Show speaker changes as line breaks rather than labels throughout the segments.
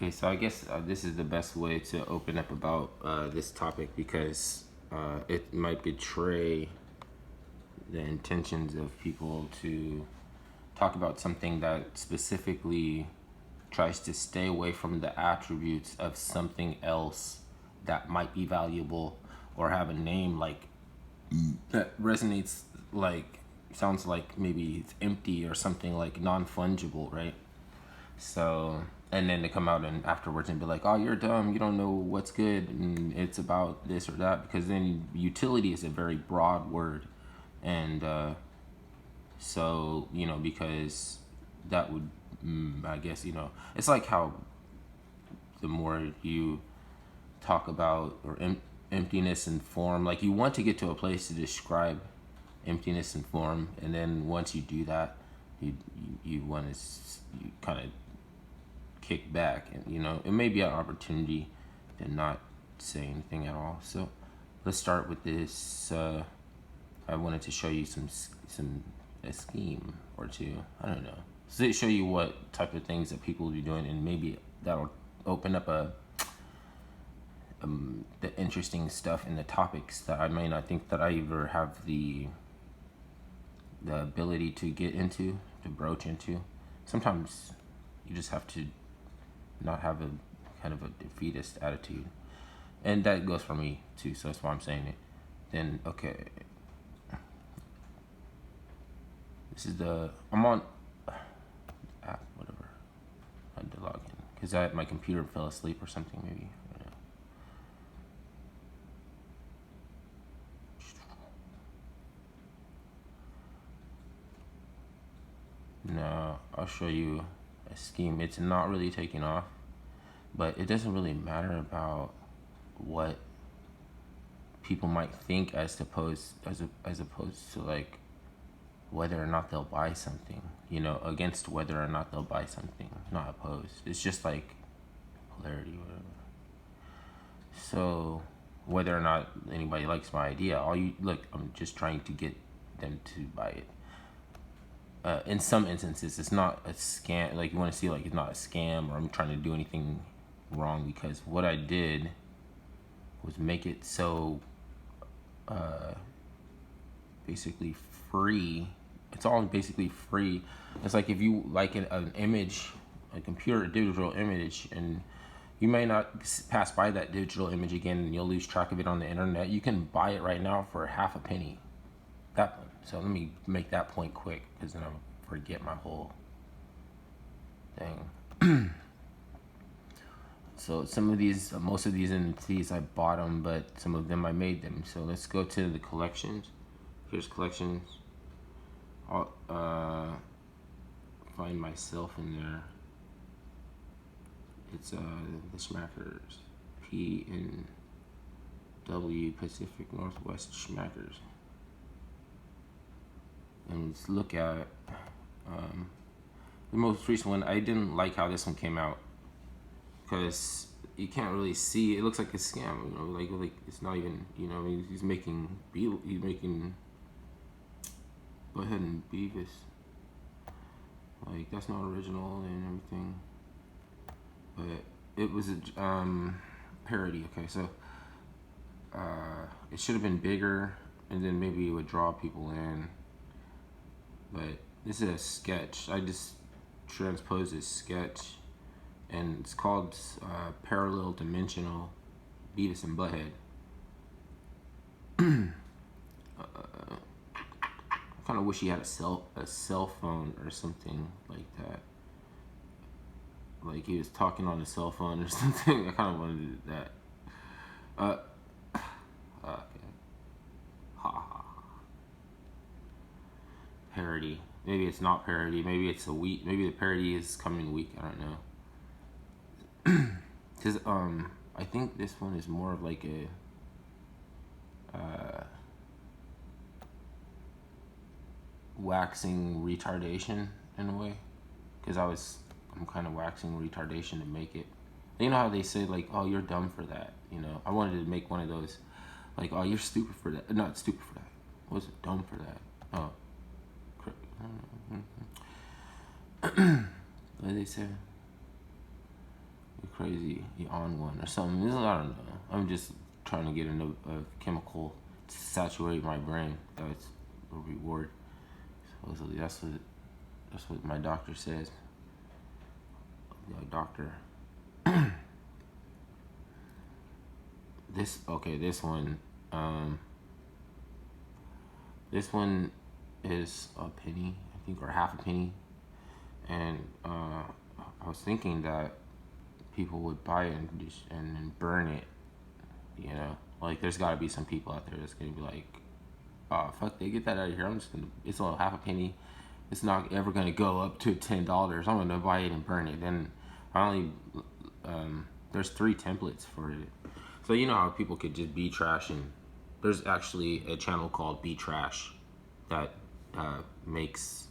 Okay, so I guess this is the best way to open up about this topic because it might betray the intentions of people to talk about something that specifically tries to stay away from the attributes of something else that might be valuable or have a name like that resonates, like sounds like maybe it's empty or something like non-fungible, right? So, and then they come out and afterwards and be like, "Oh, you're dumb. You don't know what's good, and it's about this or that." Because then utility is a very broad word, and so because that would, I guess it's like how the more you talk about or emptiness and form, like you want to get to a place to describe emptiness and form, and then once you do that, you want to you kind of kick back, and it may be an opportunity to not say anything at all. So let's start with this. I wanted to show you a scheme or two. I don't know. So show you what type of things that people will be doing, and maybe that'll open up the interesting stuff in the topics that I may not think that I ever have the ability to get into, to broach into. Sometimes you just have to not have a kind of a defeatist attitude, and that goes for me too. So that's why I'm saying it. Then okay, this is I'm on app, whatever. I had to log in because my computer fell asleep or something maybe. No, I'll show you a scheme. It's not really taking off, but it doesn't really matter about what people might think as opposed to like whether or not they'll buy something, against whether or not they'll buy something, not opposed. It's just like polarity, whatever. So whether or not anybody likes my idea, I'm just trying to get them to buy it. In some instances, it's not a scam. Like you want to see, like it's not a scam, or I'm trying to do anything wrong, because what I did was make it so basically free. It's all basically free. It's like if you like an image, a computer digital image, and you may not pass by that digital image again, and you'll lose track of it on the internet. You can buy it right now for half a penny. That one. So let me make that point quick, because then I'll forget my whole thing. So most of these NFTs I bought them, but some of them I made them. So let's go to the collections. Here's collections. I'll find myself in there. It's the Schmackers, PNW Pacific Northwest Schmackers. And let's look at the most recent one. I didn't like how this one came out because you can't really see. It looks like a scam, like it's not even. He's making Butthead and Beavis. Like that's not original and everything, but it was a parody. Okay, so it should have been bigger, and then maybe it would draw people in. But this is a sketch. I just transposed this sketch, and it's called Parallel Dimensional Beavis and Butthead. I kind of wish he had a cell phone or something like that. Like he was talking on a cell phone or something. I kind of wanted that. Okay. Ha ha. Parody. Maybe it's not parody. Maybe it's a week. Maybe the parody is coming week. I don't know. Cause I think this one is more of like a waxing retardation in a way. Cause I'm kind of waxing retardation to make it. You know how they say like, oh, you're dumb for that. I wanted to make one of those, like, oh, you're stupid for that. Not stupid for that. What was it? Dumb for that. Oh. What did they say? crazy. You on one or something. I don't know. I'm just trying to get a chemical to saturate my brain. That's a reward. Supposedly, that's what my doctor says. The doctor. This one. This one is a penny, I think, or half a penny, and I was thinking that people would buy it and burn it. You know, like there's got to be some people out there that's gonna be like, oh fuck, they get that out of here. I'm just gonna. It's only half a penny. It's not ever gonna go up to $10. I'm gonna buy it and burn it. Then finally, there's 3 templates for it. So you know how people could just be trash, and there's actually a channel called Be Trash that makes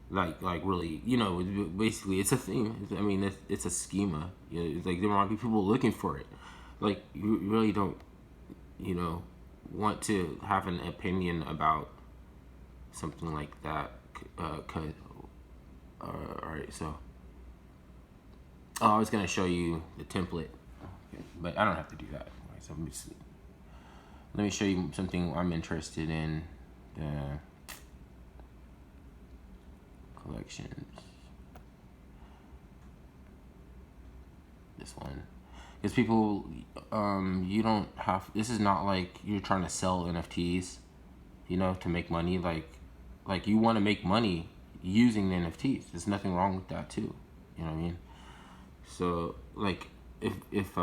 like really, you know, basically it's a thing. I mean, it's a schema. You know, it's like there might be people looking for it. Like you really don't, you know, want to have an opinion about something like that. Cause, all right, so I was gonna show you the template, okay, but I don't have to do that. Right, so let me show you something I'm interested in. The collections. This one. Because people, you don't have. This is not like you're trying to sell NFTs, you know, to make money. Like you want to make money using the NFTs. There's nothing wrong with that too. You know what I mean? So like if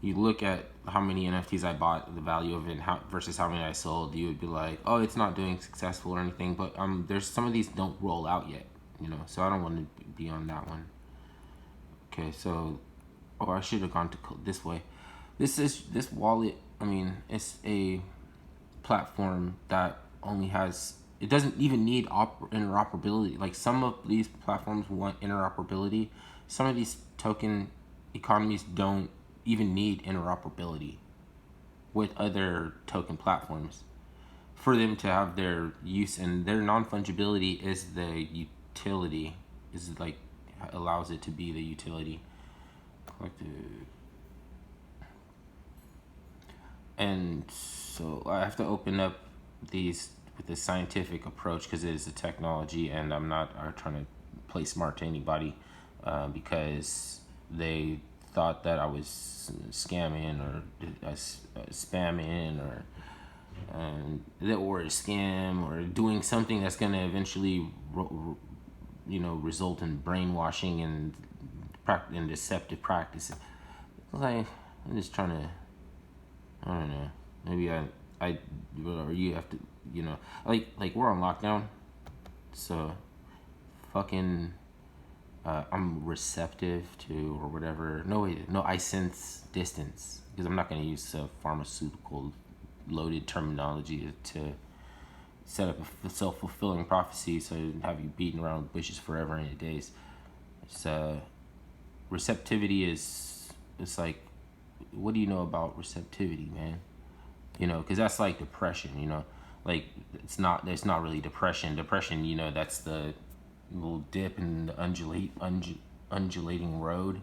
you look at how many NFTs I bought, the value of it, versus how many I sold, you would be like, oh, it's not doing successful or anything. But there's some of these don't roll out yet, you know. So I don't want to be on that one. Okay, so I should have gone to this way. This wallet. I mean, it's a platform that only has. It doesn't even need interoperability. Like some of these platforms want interoperability. Some of these token economies don't even need interoperability with other token platforms for them to have their use, and their non-fungibility is the utility, is like allows it to be the utility. And so I have to open up these with a scientific approach because it is a technology, and I'm not trying to play smart to anybody because they thought that I was scamming or spamming or a scam or doing something that's going to eventually result in brainwashing and deceptive practices. Like, I'm just trying to, I don't know, maybe or you have to, like we're on lockdown, so fucking I'm receptive to, or whatever. No, I sense distance, because I'm not going to use pharmaceutical loaded terminology to set up a self-fulfilling prophecy, so have you beating around bushes forever and days. It's receptivity is, it's like, what do you know about receptivity, man? Because that's like depression, like it's not really depression. That's the little dip in the undulating road,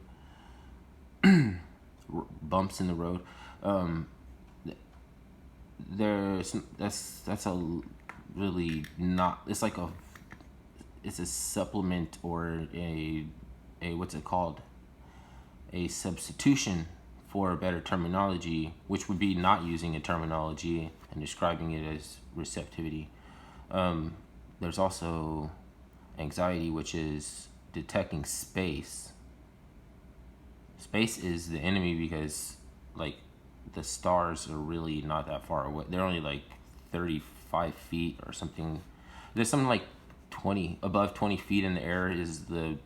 bumps in the road. That's a really not. It's a supplement, or a what's it called? A substitution for a better terminology, which would be not using a terminology and describing it as receptivity. There's also anxiety, which is detecting space. Space is the enemy because, like, the stars are really not that far away. They're only like 35 feet or something. There's something like above 20 feet in the air is the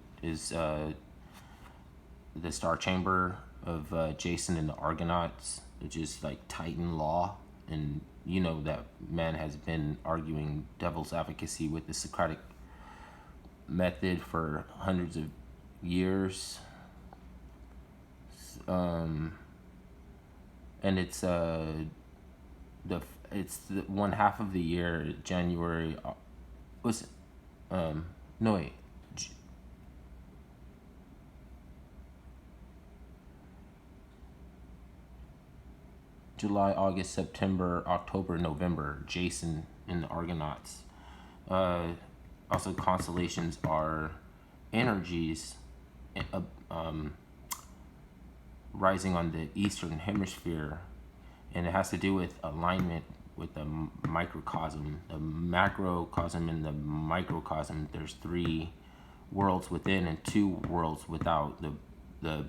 star chamber of Jason and the Argonauts, which is like Titan law. And that man has been arguing devil's advocacy with the Socratic method for hundreds of years. And it's the 1/2 of the year, January. No wait. July, August, September, October, November. Jason in the Argonauts. Also, constellations are energies rising on the eastern hemisphere, and it has to do with alignment with the microcosm, the macrocosm, and the microcosm. There's 3 worlds within and 2 worlds without. The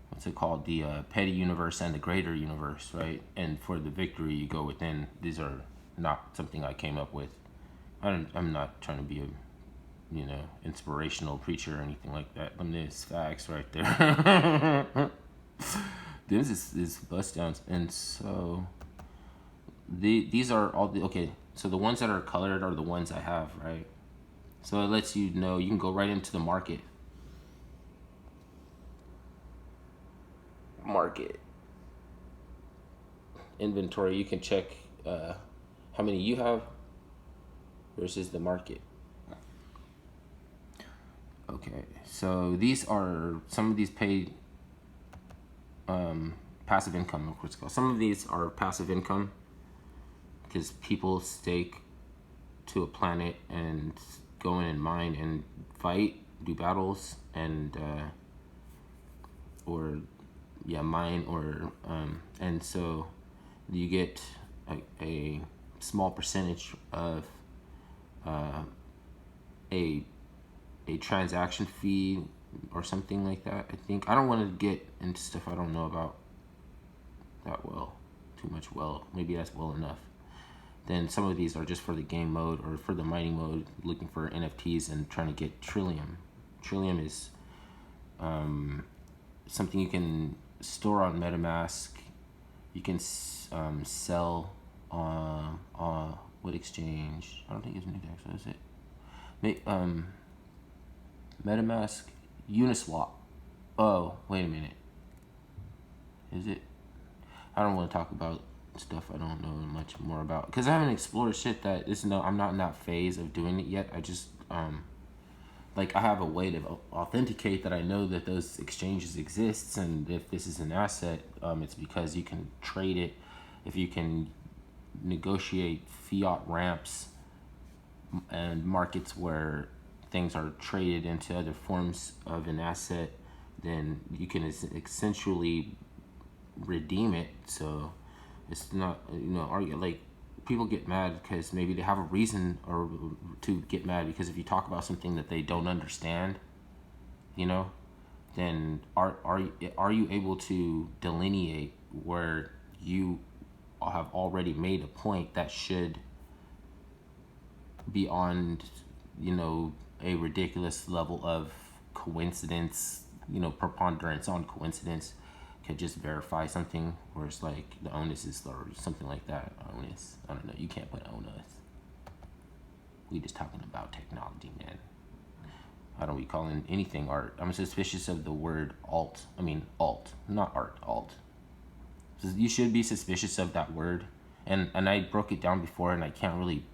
what's it called? The petty universe and the greater universe, right? And for the victory, you go within. These are not something I came up with. I'm not trying to be a inspirational preacher or anything like that. There's facts right there. This is bust downs, and so these are all the okay. So the ones that are colored are the ones I have, right? So it lets you know you can go right into the market. Inventory. You can check how many you have versus the market. Okay, so these are some of these paid passive income, of course. Some of these are passive income because people stake to a planet and go in and mine and fight, do battles, and mine and so you get a small percentage of a transaction fee or something like that. I think I don't want to get into stuff I don't know about that well, too much. Well, maybe that's well enough. Then some of these are just for the game mode or for the mining mode, looking for NFTs and trying to get Trillium. Trillium is something you can store on MetaMask. You can sell on what exchange? I don't think it's Nudex. Is it? MetaMask, Uniswap. Oh, wait a minute. Is it? I don't want to talk about stuff I don't know much more about because I haven't explored shit that is I'm not in that phase of doing it yet. I just I have a way to authenticate that I know that those exchanges exist, and if this is an asset, it's because you can trade it. If you can negotiate fiat ramps and markets where things are traded into other forms of an asset, then you can essentially redeem it. So it's not, argue like people get mad because maybe they have a reason or to get mad because if you talk about something that they don't understand, then are you able to delineate where you have already made a point that should be on, a ridiculous level of coincidence, preponderance on coincidence could just verify something where it's like the onus is or something like that. Onus, I don't know, you can't put onus. We just talking about technology, man. I don't be calling anything art. I'm suspicious of the word alt, not art, alt. So you should be suspicious of that word, and I broke it down before, and I can't really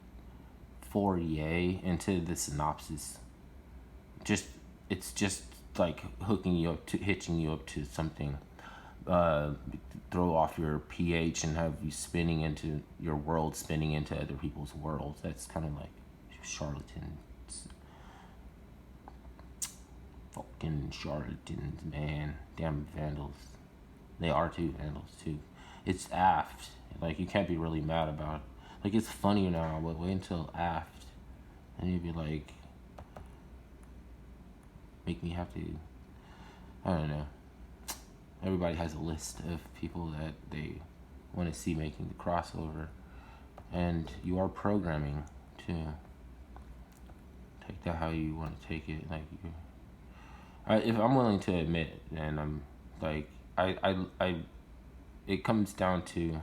foray into the synopsis. It's just like hitching you up to something. Throw off your pH and have you spinning into your world, spinning into other people's worlds. That's kind of like charlatans. Fucking charlatans, man. Damn vandals. They are too, vandals too. It's aft. Like, you can't be really mad about it. Like, it's funny now, but wait until aft. And you'd be like, make me have to, I don't know. Everybody has a list of people that they want to see making the crossover. And you are programming to take that how you want to take it. Like, if I'm willing to admit, and I'm like, it comes down to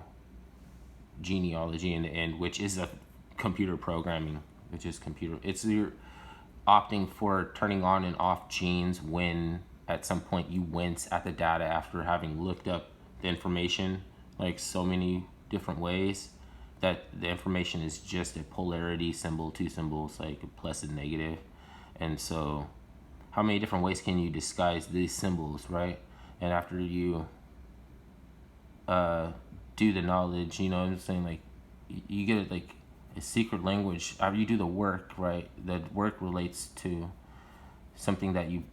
genealogy in the end, which is a computer programming, it's you're opting for turning on and off genes when at some point you wince at the data after having looked up the information like so many different ways that the information is just a polarity symbol, 2 symbols, like a plus and negative. And so how many different ways can you disguise these symbols, right? and after you do the knowledge, you know what I'm saying, like you get like a secret language after you do the work, right? The work relates to something that you,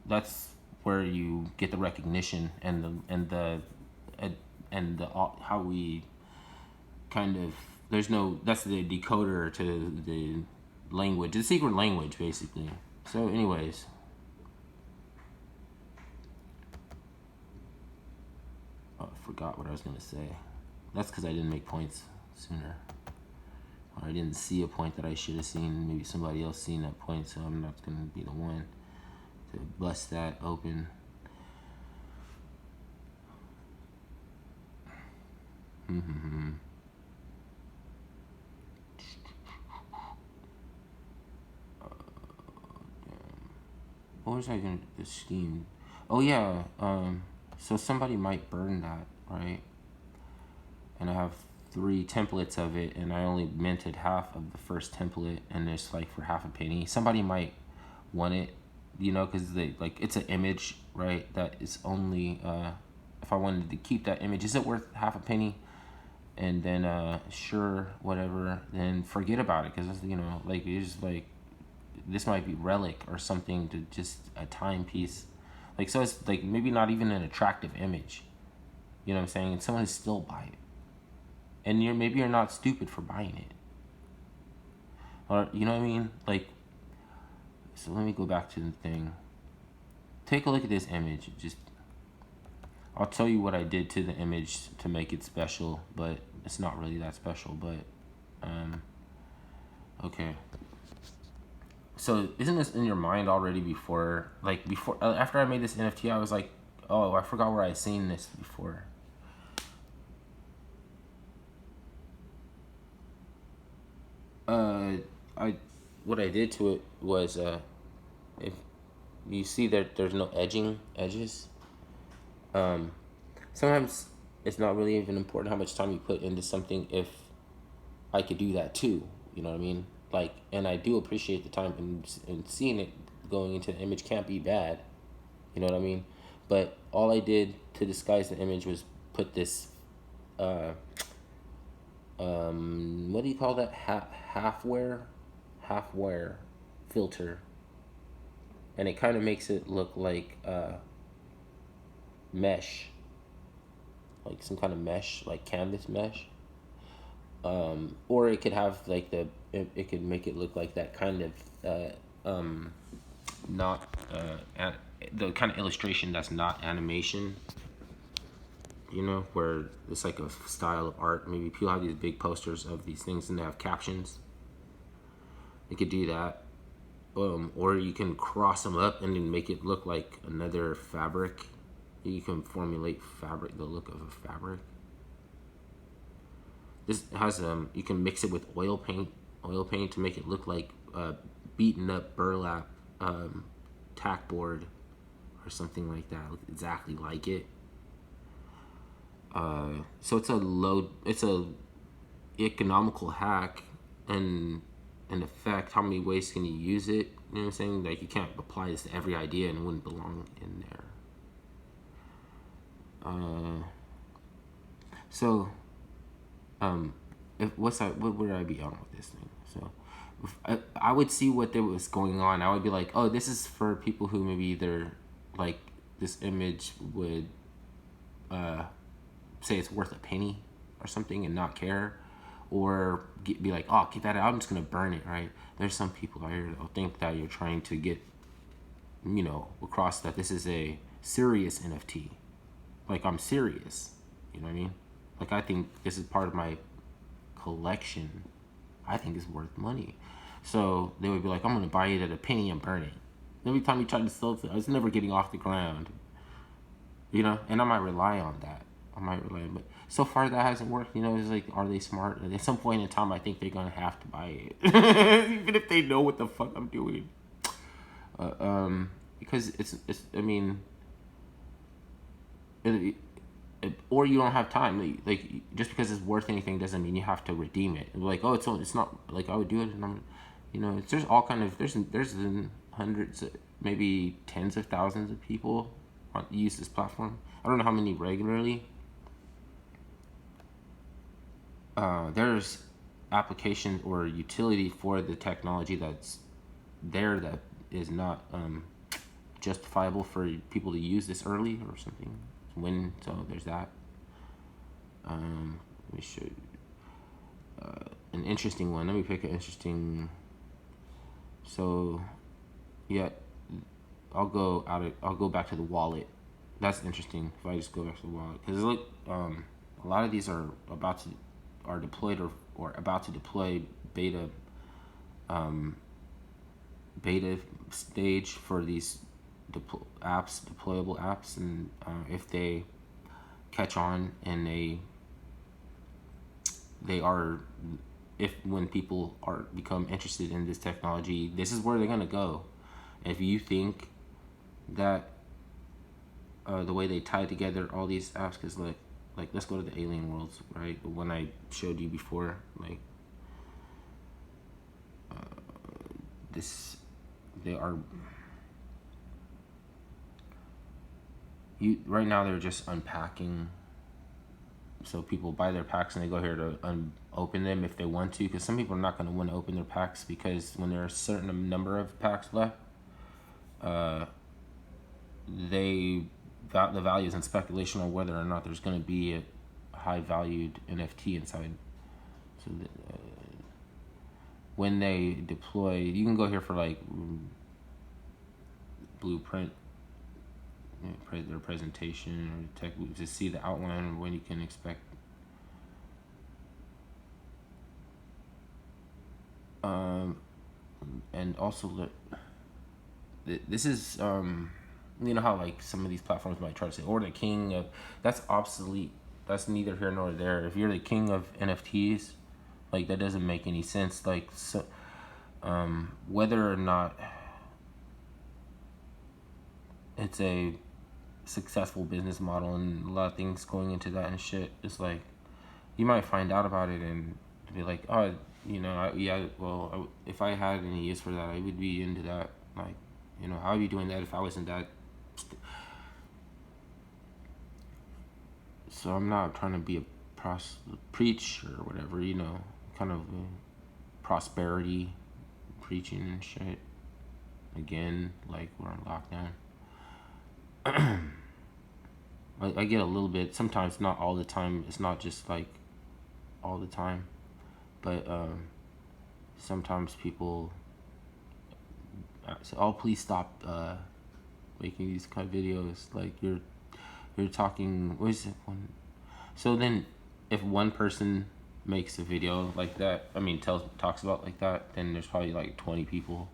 that's where you get the recognition and the how we kind of, there's no, that's the decoder to the language, the secret language basically. So anyways, oh, I forgot what I was gonna say. That's because I didn't make points sooner, or I didn't see a point that I should have seen. Maybe somebody else seen that point, so I'm not gonna be the one to bust that open. What was I gonna, the scheme? Oh yeah, so somebody might burn that, right? And I have 3 templates of it, and I only minted half of the first template, and it's like for half a penny. Somebody might want it, you know, because they like, it's an image, right? That is only if I wanted to keep that image, is it worth half a penny? And then sure, whatever, then forget about it, because you know, like it's just like, this might be relic or something, to just a timepiece, like, so it's like maybe not even an attractive image, you know what I'm saying, and someone still buy it, and maybe you're not stupid for buying it, or you know what I mean, like, so let me go back to the thing. Take a look at this image. Just, I'll tell you what I did to the image to make it special, but it's not really that special, but okay. So isn't this in your mind already before, like before, after I made this NFT, I was like, oh, I forgot where I seen this before. What I did to it was, if you see that there's no edges, sometimes it's not really even important how much time you put into something if I could do that too, you know what I mean? Like, and I do appreciate the time, and seeing it going into the image can't be bad, you know what I mean? But all I did to disguise the image was put this, what do you call that? Halfware filter, and it kind of makes it look like mesh, like some kind of mesh, like canvas mesh. Or it could have like it could make it look like that kind of not the kind of illustration that's not animation, you know, where it's like a style of art. Maybe people have these big posters of these things and they have captions. You could do that, or you can cross them up and then make it look like another fabric. You can formulate fabric, the look of a fabric. This has you can mix it with oil paint to make it look like beaten up burlap tack board or something like that, look exactly like it. So it's a economical hack, and an effect. How many ways can you use it? You know what I'm saying? Like, you can't apply this to every idea and it wouldn't belong in there. So if what would I be on with this thing? So if I would see what there was going on. I would be like, oh, this is for people who maybe either like this image would say it's worth a penny or something and not care, or be like, oh, get that out, I'm just gonna burn it, right? There's some people out here that'll think that you're trying to get, you know, across that this is a serious NFT. Like, I'm serious, you know what I mean? Like, I think this is part of my collection. I think it's worth money. So they would be like, I'm gonna buy it at a penny and burn it. Every time you try to sell it, it's never getting off the ground, you know? And I might rely on that. But so far that hasn't worked. You know, it's like, are they smart? At some point in time, I think they're gonna have to buy it, even if they know what the fuck I'm doing. Because it's. I mean, or you don't have time. Like, just because it's worth anything doesn't mean you have to redeem it. Like, oh, it's not, like, I would do it, and I'm, you know, there's all kind of, there's hundreds, maybe tens of thousands of people use this platform. I don't know how many regularly. There's application or utility for the technology that's there that is not justifiable for people to use this early or something. So there's that. Let me show you an interesting one. Let me pick an interesting. So, yeah, I'll go back to the wallet. That's interesting. If I just go back to the wallet, because look, a lot of these are deployed or about to deploy beta beta stage for these deployable apps, and if they catch on and they are, if when people become interested in this technology, this is where they're gonna go. If you think that the way they tie together all these apps, because like let's go to the alien worlds, right? The one I showed you before, like this, they are right now they're just unpacking. So people buy their packs and they go here to open them if they want to, because some people are not going to want to open their packs, because when there are a certain number of packs left, the value is in speculation on whether or not there's going to be a high valued NFT inside. So when they deploy, you can go here for like blueprint, their presentation or tech, to see the outline of when you can expect. And also this is you know how like some of these platforms might try to say, or the king of, that's obsolete. That's neither here nor there. If you're the king of NFTs, like that doesn't make any sense. Like so, whether or not it's a successful business model and a lot of things going into that and shit, it's like you might find out about it and be like, oh, you know, if I had any use for that, I would be into that. Like, you know, I would be doing that if I wasn't that. So I'm not trying to be a preach or whatever, you know, kind of prosperity preaching and shit. Again, like we're on lockdown. I get a little bit, sometimes, not all the time. It's not just like all the time, but sometimes people say, oh, please stop making these kind of videos. Like you're talking, what is it? So then if one person makes a video like that, I mean talks about like that, then there's probably like 20 people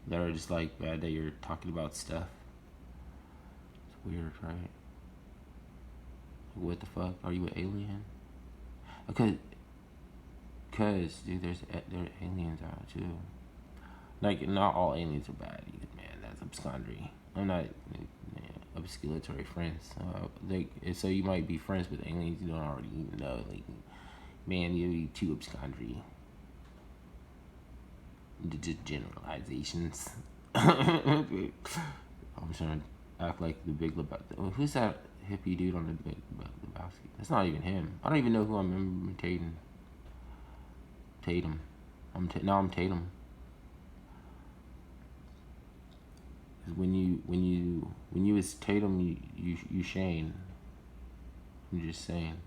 that are just like bad that you're talking about stuff. It's weird, right? What the fuck? Are you an alien? Okay, cause dude, there are aliens out too. Like not all aliens are bad either, man. That's abscondry. I'm not obsculatory friends. So you might be friends with aliens you don't already even know. Like, man, you'd be too abscondry. Just generalizations. I'm trying to act like the Big Lebowski. Who's that hippie dude on the Big Lebowski? That's not even him. I don't even know who I'm imitating. Tatum. I'm Tatum. When you was Tatum, you Shane. I'm just saying.